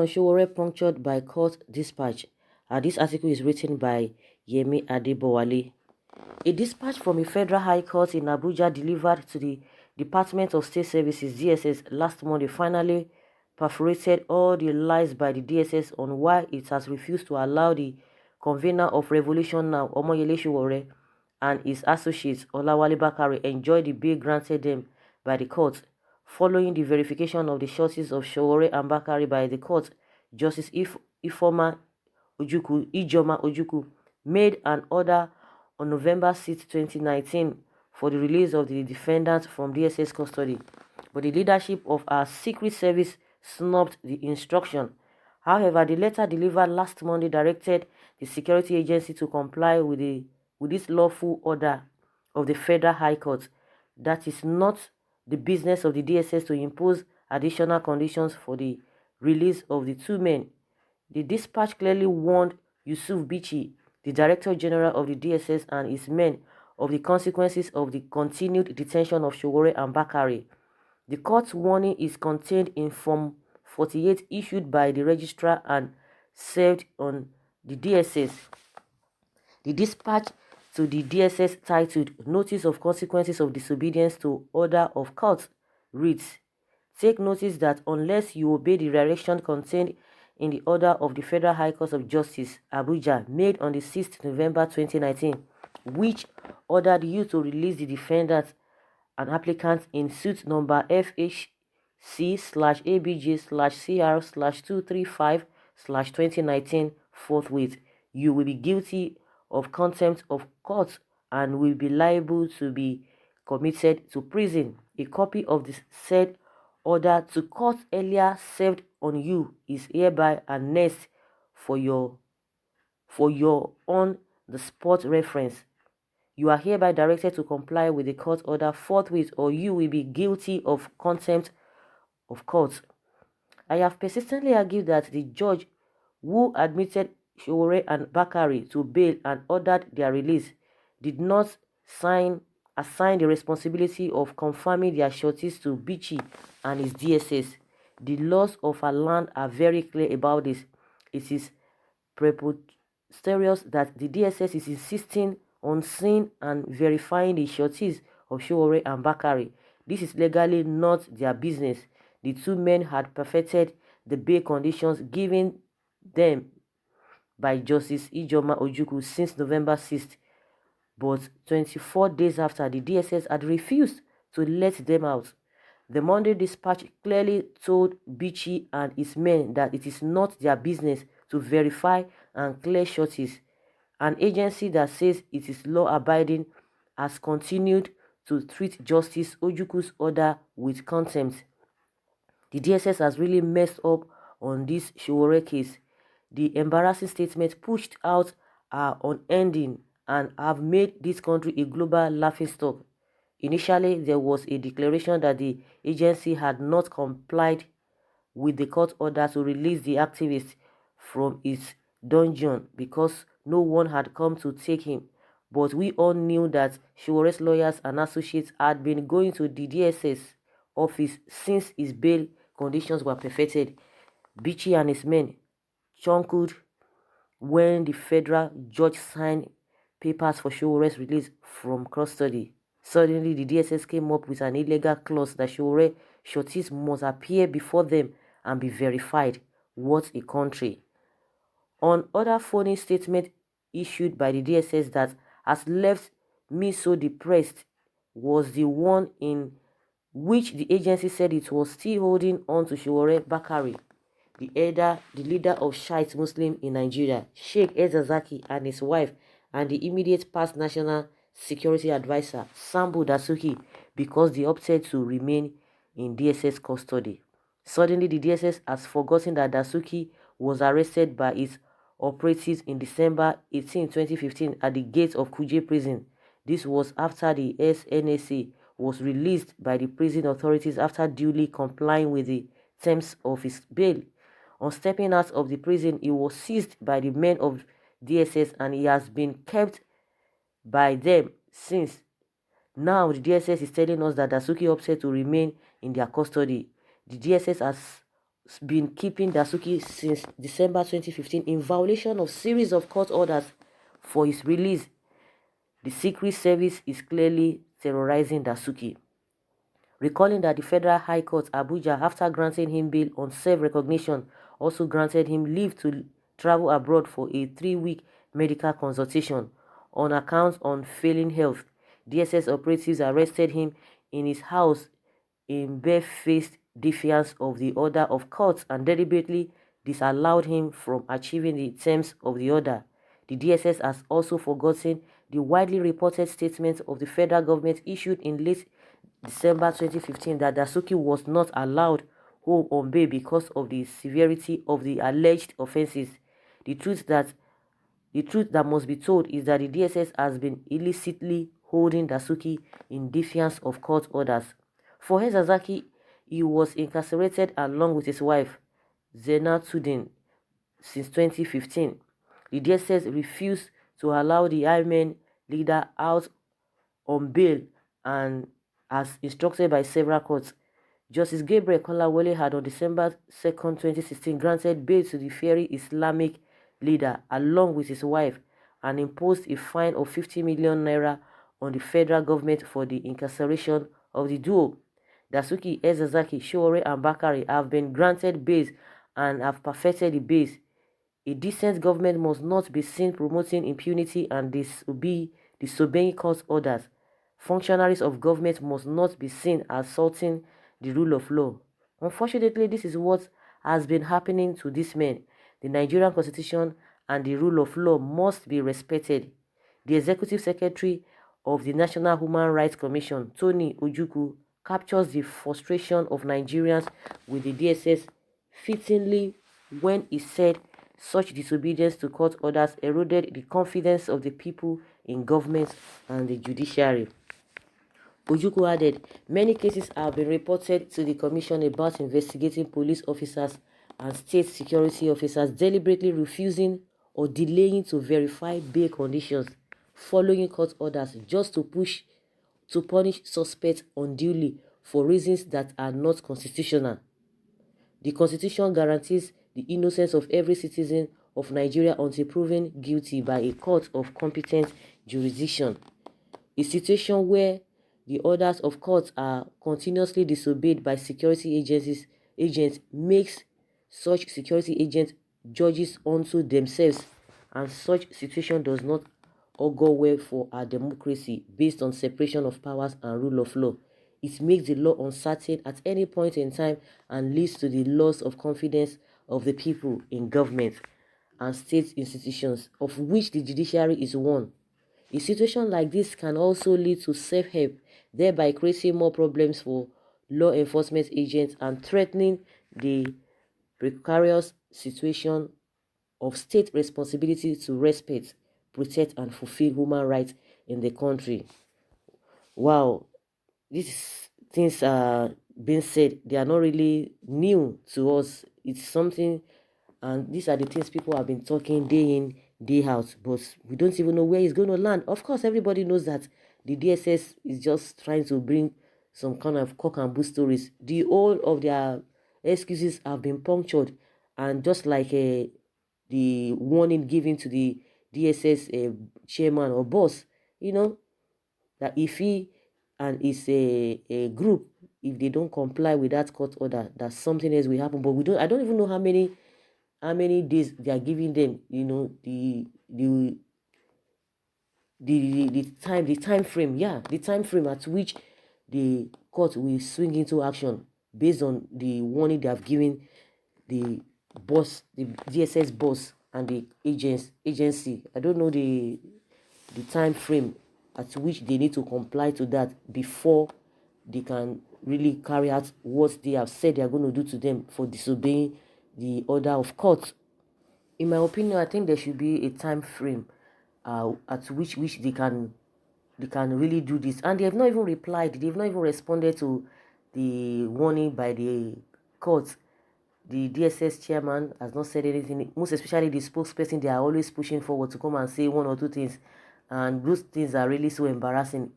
Sowore punctured by court dispatch. This article is written by Yemi Adebowale. A dispatch from a federal high court in Abuja delivered to the Department of State Services (DSS) last Monday finally perforated all the lies by the DSS on why it has refused to allow the convener of Revolution Now, Omoyele Sowore, and his associates Olawale Bakare enjoy the bail granted them by the court. Following the verification of the sureties of Sowore and Bakare by the court, Justice Ijoma Ojukwu made an order on November 6, 2019 for the release of the defendants from DSS custody, but the leadership of our secret service snubbed the instruction. However, the letter delivered last Monday directed the security agency to comply with this lawful order of the Federal High Court. That is not the business of the DSS to impose additional conditions for the release of the two men. The dispatch clearly warned Yusuf Bichi, the Director General of the DSS, and his men of the consequences of the continued detention of Sowore and Bakare. The court's warning is contained in Form 48 issued by the registrar and served on the DSS. The dispatch to the DSS titled Notice of Consequences of Disobedience to Order of Court reads, "Take notice that unless you obey the direction contained in the order of the Federal High Court of Justice, Abuja, made on the 6th November 2019, which ordered you to release the defendants and applicants in suit number FHC/ABG/CR/235/2019 forthwith, you will be guilty of contempt of court and will be liable to be committed to prison. A copy of the said order to court earlier served on you is hereby annexed for your on-the-spot reference. You are hereby directed to comply with the court order forthwith, or you will be guilty of contempt of court. I have persistently argued that the judge who admitted Sowore and Bakare to bail and ordered their release did not assign the responsibility of confirming their sureties to Bichi and his DSS. The laws of our land are very clear about this. It is preposterous that the DSS is insisting on seeing and verifying the sureties of Sowore and Bakare. This is legally not their business. The two men had perfected the bail conditions given them by Justice Ijoma Ojukwu since November 6th, but 24 days after, the DSS had refused to let them out. The Monday dispatch clearly told Bichi and his men that it is not their business to verify and clear sureties. An agency that says it is law-abiding has continued to treat Justice Ojukwu's order with contempt. The DSS has really messed up on this Sowore case. The embarrassing statement pushed out are unending and have made this country a global laughingstock. Initially, there was a declaration that the agency had not complied with the court order to release the activist from his dungeon because no one had come to take him. But we all knew that Sowore's lawyers and associates had been going to the DSS office since his bail conditions were perfected. Bichi and his men chuckled when the federal judge signed papers for Sowore's release from custody. Suddenly, the DSS came up with an illegal clause that Sowore sureties must appear before them and be verified. What a country. On other phony statement issued by the DSS that has left me so depressed was the one in which the agency said it was still holding on to Sowore Bakare, the leader of Shiite Muslims in Nigeria, Sheikh Ezazaki, and his wife, and the immediate past national security advisor, Sambo Dasuki, because they opted to remain in DSS custody. Suddenly, the DSS has forgotten that Dasuki was arrested by its operatives in December 18, 2015 at the gates of Kuje prison. This was after the SNSA was released by the prison authorities after duly complying with the terms of his bail. On stepping out of the prison, he was seized by the men of DSS and he has been kept by them since. Now, the DSS is telling us that Dasuki opted to remain in their custody. The DSS has been keeping Dasuki since December 2015 in violation of series of court orders for his release. The Secret Service is clearly terrorizing Dasuki. Recalling that the Federal High Court, Abuja, after granting him bail on self-recognition, also granted him leave to travel abroad for a 3-week medical consultation on account of failing health. DSS operatives arrested him in his house in barefaced defiance of the order of court and deliberately disallowed him from achieving the terms of the order. The DSS has also forgotten the widely reported statement of the federal government issued in late December 2015 that Dasuki was not allowed home on bail because of the severity of the alleged offenses. The truth that must be told is that the DSS has been illicitly holding Dasuki in defiance of court orders. For Hezazaki, he was incarcerated along with his wife, Zena Tudin, since 2015. The DSS refused to allow the Iron leader out on bail and as instructed by several courts. Justice Gabriel Kolawole had on December 2nd, 2016 granted bail to the fiery Islamic leader along with his wife and imposed a fine of 50 million naira on the federal government for the incarceration of the duo. Dasuki, Ezazaki, Sowore and Bakari have been granted bails and have perfected the bails. A decent government must not be seen promoting impunity and disobeying court orders. Functionaries of government must not be seen assaulting the rule of law. Unfortunately, this is what has been happening to these men. The Nigerian Constitution and the rule of law must be respected. The Executive Secretary of the National Human Rights Commission, Tony Ojukwu, captures the frustration of Nigerians with the DSS fittingly when he said such disobedience to court orders eroded the confidence of the people in government and the judiciary. Ojukwu added, many cases have been reported to the Commission about investigating police officers and state security officers deliberately refusing or delaying to verify bail conditions following court orders just to punish suspects unduly for reasons that are not constitutional. The Constitution guarantees the innocence of every citizen of Nigeria until proven guilty by a court of competent jurisdiction. A situation where the orders of courts are continuously disobeyed by security agents makes such security agents judges unto themselves, and such situation does not augur well for our democracy based on separation of powers and rule of law. It makes the law uncertain at any point in time and leads to the loss of confidence of the people in government and state institutions, of which the judiciary is one. A situation like this can also lead to self-help, thereby creating more problems for law enforcement agents and threatening the precarious situation of state responsibility to respect, protect, and fulfill human rights in the country. Wow, these things are being said. They are not really new to us. It's something, and these are the things people have been talking day in, day out, but we don't even know where it's going to land. Of course, everybody knows that the DSS is just trying to bring some kind of cock and bull stories. The whole of their excuses have been punctured, and just like the warning given to the DSS chairman or boss, that if he and his a group, if they don't comply with that court order, that something else will happen. But I don't even know how many days they are giving them, the time frame, the time frame at which the court will swing into action based on the warning they have given the DSS boss and the agency. I don't know the time frame at which they need to comply to that before they can really carry out what they have said they are going to do to them for disobeying the order of court. In my opinion, I think there should be a time frame at which they can really do this. And they have not even replied. They have not even responded to the warning by the court. The DSS chairman has not said anything, most especially the spokesperson. They are always pushing forward to come and say one or two things, and those things are really so embarrassing.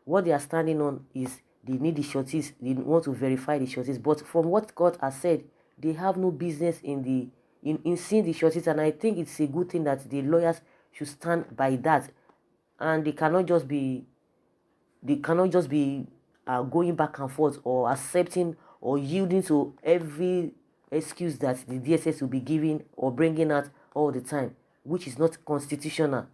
What they are standing on is they need the shorties. They want to verify the shorties. But from what God has said, they have no business in seeing the shorties, and I think it's a good thing that the lawyers should stand by that, and they cannot just be going back and forth or accepting or yielding to every excuse that the DSS will be giving or bringing out all the time, which is not constitutional.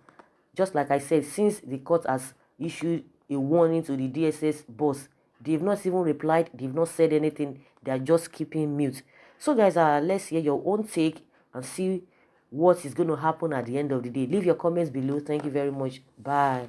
Just like I said, since the court has issued a warning to the DSS boss, they've not even replied, they've not said anything, they are just keeping mute. So guys, let's hear your own take and see what is going to happen at the end of the day. Leave your comments below. Thank you very much. Bye.